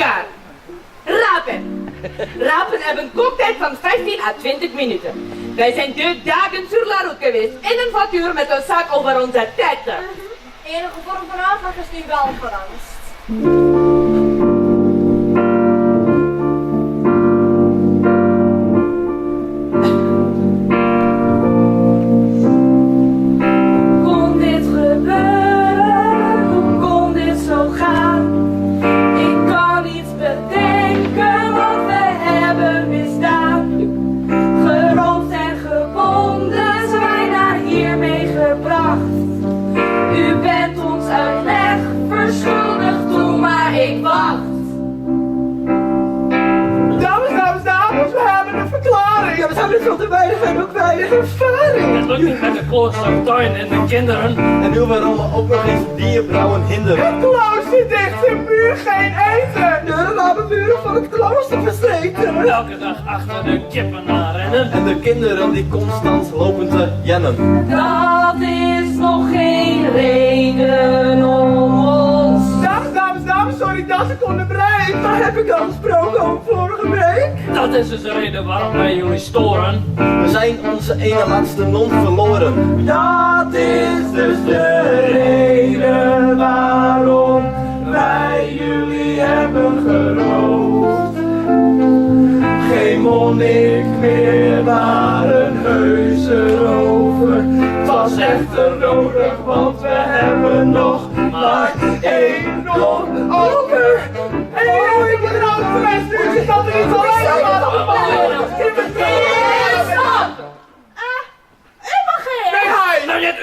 elkaar. Rapen. Rapen hebben een kooktijd van 15 à 20 minuten. Wij zijn 2 dagen sur la route geweest in een voiture met een zak over onze tête. Enige vorm van aanvraag is nu wel veranderd. Kon dit gebeuren? Hoe kon dit zo gaan? Ik kan iets bedenken wat we hebben misdaan. Geroofd en gebonden zijn naar hier meegebracht. U bent ons uitleg verschuldigd, doe maar ik wacht. Dames, we hebben een verklaring. Ja, we zijn er veel te weinig en ook weinig ervaring. Het lukt niet met de kloostertuin en de kinderen. En nu we rollen ook nog eens dierbrouwen hinderen. Het klooster dicht, de muur geen eten. De ramen muren van het klooster versleten. Elke dag achter de kippen aanrennen. En de kinderen die constant lopen te jennen. Dat is nog geen reden om ons. Dames, sorry dat ik onderbreek. Waar heb ik al gesproken over vorige week? Dat is dus de reden waarom wij jullie storen. We zijn onze ene laatste non verloren. Dat is dus de reden waarom wij jullie hebben geroofd. Geen monnik meer, maar een heuse rover. Het was echter nodig, want we hebben nog maar 1 non over. Ik moet er ook geweest, nu is dat er niet alleen.